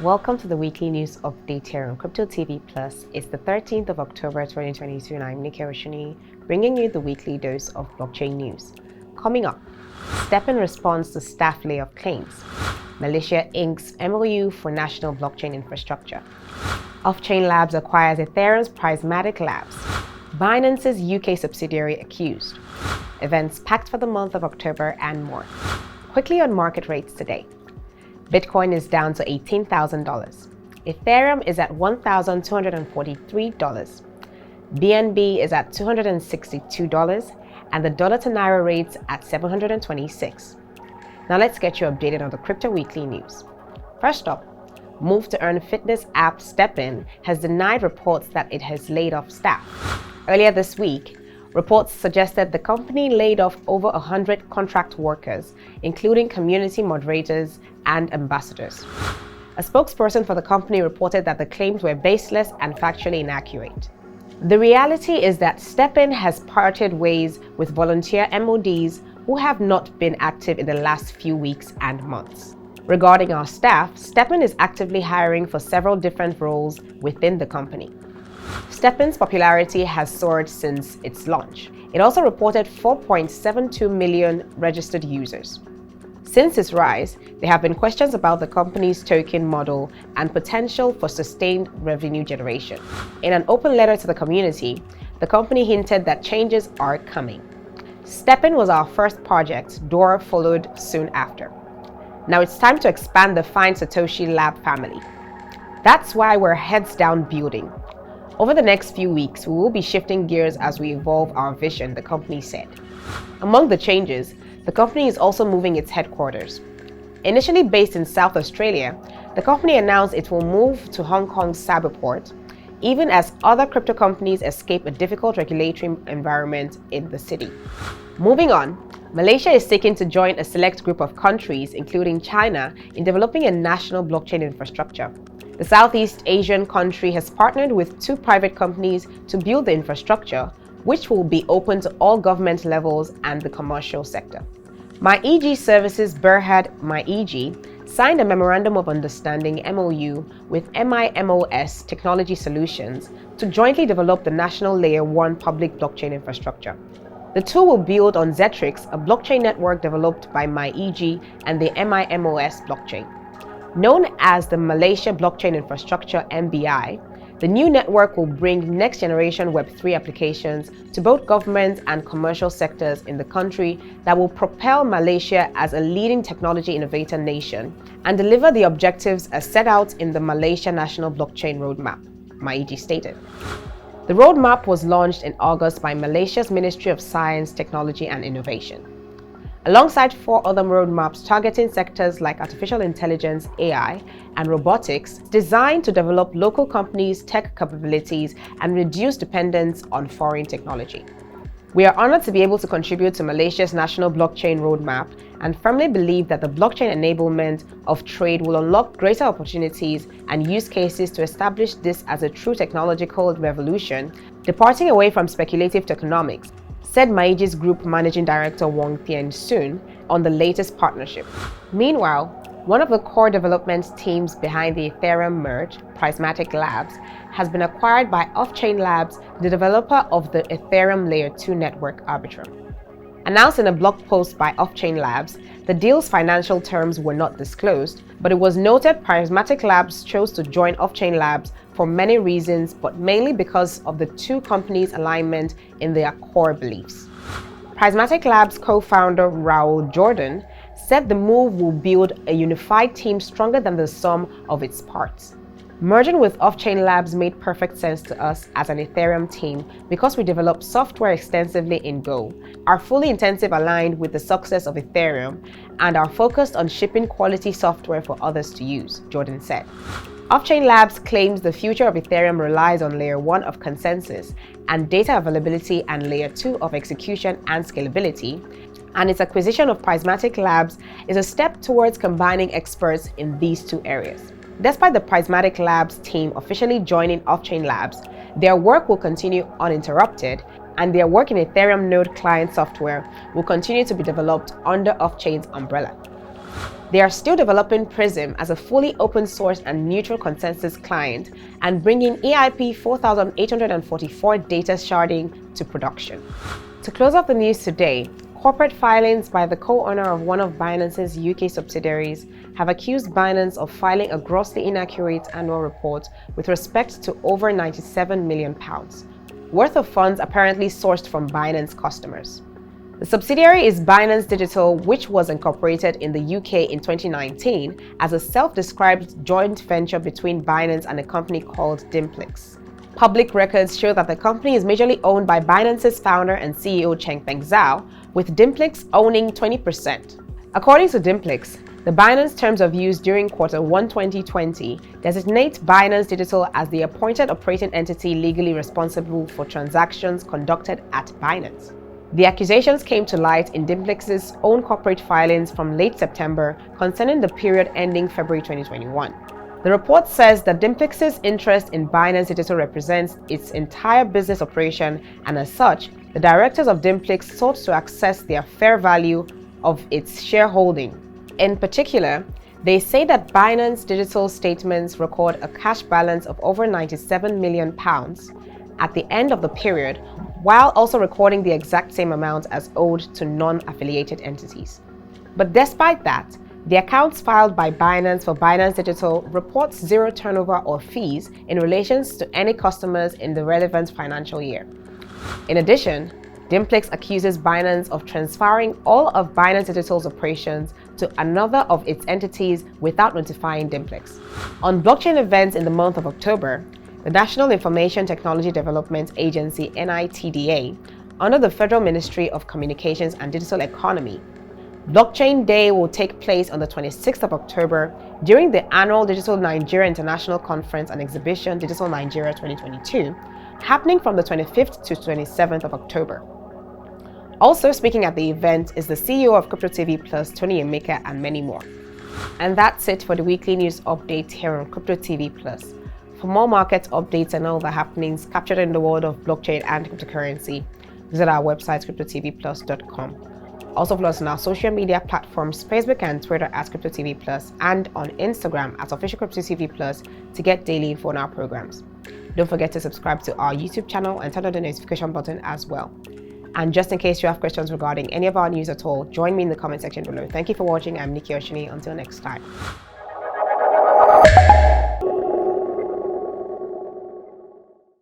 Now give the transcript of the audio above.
Welcome to the weekly news update here on Cryptotvplus. It's the 13th of October 2022 and I'm Nike Oshunniyi, bringing you the weekly dose of blockchain news. Coming up, STEPN Responds to Staff Layoff Claims. Malaysia inks MOU for national blockchain infrastructure. Offchain Labs acquires Ethereum's Prysmatic Labs. Binance's UK subsidiary accused. Events packed for the month of October and more. Quickly on market rates today. Bitcoin is down to $18,000. Ethereum is at $1,243. BNB is at $262, and the dollar to Naira rates at 726. Now let's get you updated on the Crypto Weekly news. First up, Move to Earn fitness app STEPN has denied reports that it has laid off staff. Earlier this week, reports suggested the company laid off over 100 contract workers, including community moderators and ambassadors. A spokesperson for the company reported that the claims were baseless and factually inaccurate. The reality is that STEPN has parted ways with volunteer MODs who have not been active in the last few weeks and months. Regarding our staff, STEPN is actively hiring for several different roles within the company. STEPN's popularity has soared since its launch. It also reported 4.72 million registered users. Since its rise, there have been questions about the company's token model and potential for sustained revenue generation. In an open letter to the community, the company hinted that changes are coming. STEPN was our first project, Dora followed soon after. Now it's time to expand the Find Satoshi Lab family. That's why we're heads down building. Over the next few weeks, we will be shifting gears as we evolve our vision, the company said. Among the changes, the company is also moving its headquarters. Initially based in South Australia, the company announced it will move to Hong Kong's Cyberport, even as other crypto companies escape a difficult regulatory environment in the city. Moving on, Malaysia is seeking to join a select group of countries, including China, in developing a national blockchain infrastructure. The Southeast Asian country has partnered with 2 private companies to build the infrastructure, which will be open to all government levels and the commercial sector. MyEG Services Berhad MyEG signed a Memorandum of Understanding MOU with MIMOS Technology Solutions to jointly develop the National Layer 1 public blockchain infrastructure. The two will build on Zetrix, a blockchain network developed by MyEG and the MIMOS blockchain. Known as the Malaysia Blockchain Infrastructure MBI, the new network will bring next-generation Web3 applications to both government and commercial sectors in the country that will propel Malaysia as a leading technology innovator nation and deliver the objectives as set out in the Malaysia National Blockchain Roadmap, MyEG stated. The roadmap was launched in August by Malaysia's Ministry of Science, Technology and Innovation, alongside 4 other roadmaps targeting sectors like artificial intelligence, AI, and robotics, designed to develop local companies' tech capabilities and reduce dependence on foreign technology. We are honored to be able to contribute to Malaysia's national blockchain roadmap and firmly believe that the blockchain enablement of trade will unlock greater opportunities and use cases to establish this as a true technological revolution, departing away from speculative tokenomics, said MyEG's Group Managing Director Wong Tien Soon on the latest partnership. Meanwhile, one of the core development teams behind the Ethereum merge, Prysmatic Labs, has been acquired by Offchain Labs, the developer of the Ethereum Layer 2 network Arbitrum. Announced in a blog post by Offchain Labs, the deal's financial terms were not disclosed, but it was noted Prysmatic Labs chose to join Offchain Labs for many reasons, but mainly because of the 2 companies' alignment in their core beliefs. Prysmatic Labs co-founder Raul Jordan said the move will build a unified team stronger than the sum of its parts. Merging with Offchain Labs made perfect sense to us as an Ethereum team because we develop software extensively in Go, are fully intensive aligned with the success of Ethereum, and are focused on shipping quality software for others to use, Jordan said. Offchain Labs claims the future of Ethereum relies on Layer 1 of consensus and data availability and Layer 2 of execution and scalability, and its acquisition of Prysmatic Labs is a step towards combining experts in these 2 areas. Despite the Prysmatic Labs team officially joining Offchain Labs, their work will continue uninterrupted, and their work in Ethereum node client software will continue to be developed under Offchain's umbrella. They are still developing Prism as a fully open source and neutral consensus client and bringing EIP 4844 data sharding to production. To close off the news today, corporate filings by the co-owner of one of Binance's UK subsidiaries have accused Binance of filing a grossly inaccurate annual report with respect to over £97 million, worth of funds apparently sourced from Binance customers. The subsidiary is Binance Digital, which was incorporated in the UK in 2019 as a self-described joint venture between Binance and a company called Dimplex. Public records show that the company is majorly owned by Binance's founder and CEO Changpeng Zhao, with Dimplex owning 20%. According to Dimplex, the Binance terms of use during Q1 2020 designate Binance Digital as the appointed operating entity legally responsible for transactions conducted at Binance. The accusations came to light in Dimplex's own corporate filings from late September concerning the period ending February 2021. The report says that Dimplex's interest in Binance Digital represents its entire business operation, and as such, the directors of Dimplex sought to access their fair value of its shareholding. In particular, they say that Binance Digital statements record a cash balance of over £97 million at the end of the period, while also recording the exact same amount as owed to non-affiliated entities. But despite that, the accounts filed by Binance for Binance Digital reports zero turnover or fees in relation to any customers in the relevant financial year. In addition, Dimplex accuses Binance of transferring all of Binance Digital's operations to another of its entities without notifying Dimplex. On blockchain events in the month of October, the National Information Technology Development Agency (NITDA), under the Federal Ministry of Communications and Digital Economy, Blockchain Day will take place on the 26th of October during the annual Digital Nigeria International Conference and Exhibition Digital Nigeria 2022, happening from the 25th to 27th of October. Also speaking at the event is the CEO of Cryptotvplus, Tony Emeka, and many more. And that's it for the weekly news update here on Cryptotvplus. For more market updates and all the happenings captured in the world of blockchain and cryptocurrency, visit our website Cryptotvplus.com. Also follow us on our social media platforms, Facebook and Twitter at Cryptotvplus, and on Instagram at Official Cryptotvplus to get daily info on our programs. Don't forget to subscribe to our YouTube channel and turn on the notification button as well. And just in case you have questions regarding any of our news at all, join me in the comment section below. Thank you for watching. I'm Nike Oshunniyi. Until next time.